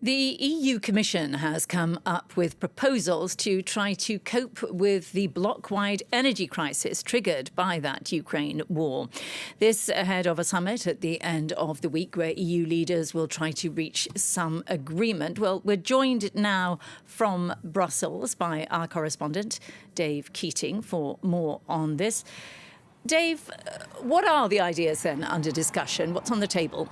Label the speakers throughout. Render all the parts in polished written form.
Speaker 1: The EU Commission has come up with proposals to try to cope with the bloc-wide energy crisis triggered by that Ukraine war. This ahead of a summit at the end of the week where EU leaders will try to reach some agreement. Well, we're joined now from Brussels by our correspondent, Dave Keating, for more on this. Dave, what are the ideas then under discussion? What's on the table?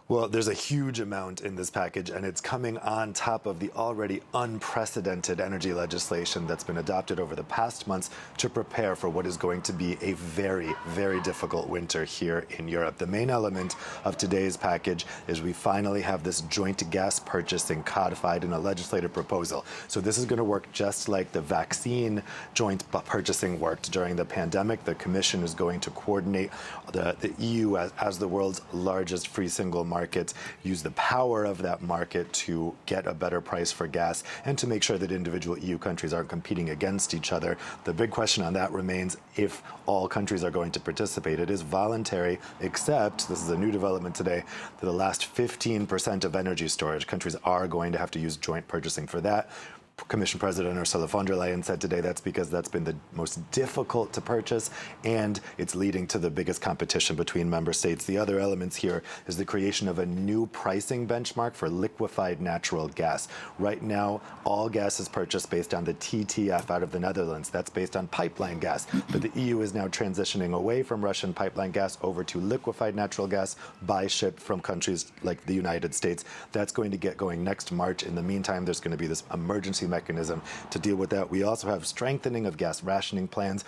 Speaker 2: Well, there's a huge amount in this package, and it's coming on top of the already unprecedented energy legislation that's been adopted over the past months to prepare for what is going to be a very, very difficult winter here in Europe. The main element of today's package is we finally have this joint gas purchasing codified in a legislative proposal. So this is going to work just like the vaccine joint purchasing worked during the pandemic. The Commission is going to coordinate the EU as the world's largest free single market, use the power of that market to get a better price for gas and to make sure that individual EU countries aren't competing against each other. The big question on that remains if all countries are going to participate. It is voluntary, except, this is a new development today, that the last 15% of energy storage, countries are going to have to use joint purchasing for that. Commission President Ursula von der Leyen said today that's because that's been the most difficult to purchase and it's leading to the biggest competition between member states. The other elements here is the creation of a new pricing benchmark for liquefied natural gas. Right now, all gas is purchased based on the TTF out of the Netherlands. That's based on pipeline gas. But the EU is now transitioning away from Russian pipeline gas over to liquefied natural gas by ship from countries like the United States. That's going to get going next March. In the meantime, there's going to be this emergency mechanism to deal with that. We also have strengthening of gas rationing plans,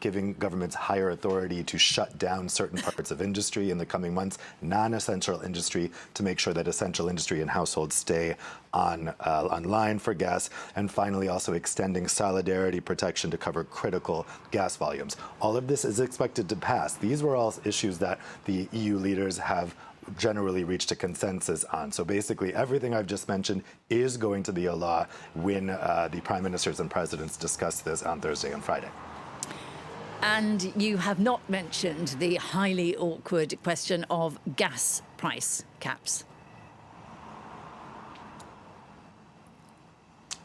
Speaker 2: giving governments higher authority to shut down certain parts of industry in the coming months, non-essential industry, to make sure that essential industry and households stay online for gas. And finally, also extending solidarity protection to cover critical gas volumes. All of this is expected to pass. These were all issues that the EU leaders have generally reached a consensus on. So basically everything I've just mentioned is going to be a law when the prime ministers and presidents discuss this on Thursday and Friday.
Speaker 1: And you have not mentioned the highly awkward question of gas price caps.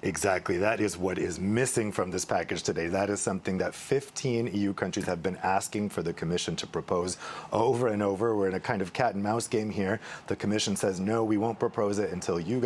Speaker 2: Exactly. That is what is missing from this package today. That is something that 15 EU countries have been asking for the Commission to propose over and over. We're in a kind of cat and mouse game here. The Commission says, no, we won't propose it until you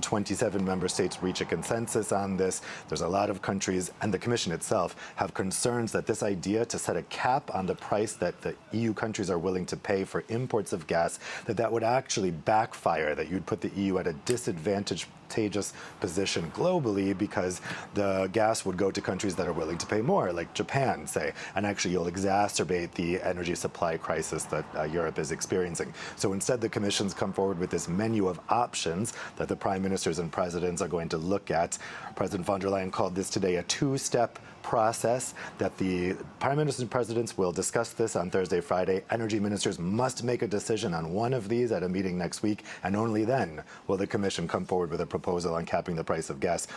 Speaker 2: 27 member states, reach a consensus on this. There's a lot of countries, and the Commission itself, have concerns that this idea to set a cap on the price that the EU countries are willing to pay for imports of gas, that would actually backfire, that you'd put the EU at a disadvantageous position globally because the gas would go to countries that are willing to pay more, like Japan, say, and actually you'll exacerbate the energy supply crisis that Europe is experiencing. So instead, the Commission's come forward with this menu of options that the prime ministers and presidents are going to look at. President von der Leyen called this today a two-step process, that the prime ministers and presidents will discuss this on Thursday, Friday. Energy ministers must make a decision on one of these at a meeting next week, and only then will the Commission come forward with a proposal on capping the price of gas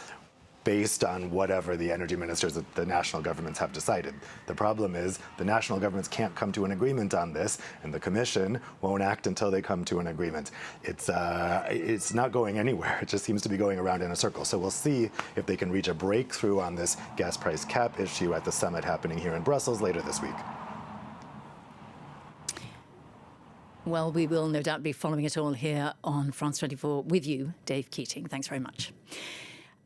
Speaker 2: based on whatever the energy ministers of the national governments have decided. The problem is the national governments can't come to an agreement on this, and the Commission won't act until they come to an agreement. It's not going anywhere. It just seems to be going around in a circle. So we'll see if they can reach a breakthrough on this gas price cap issue at the summit happening here in Brussels later this week.
Speaker 1: Well, we will no doubt be following it all here on France 24 with you, Dave Keating. Thanks very much.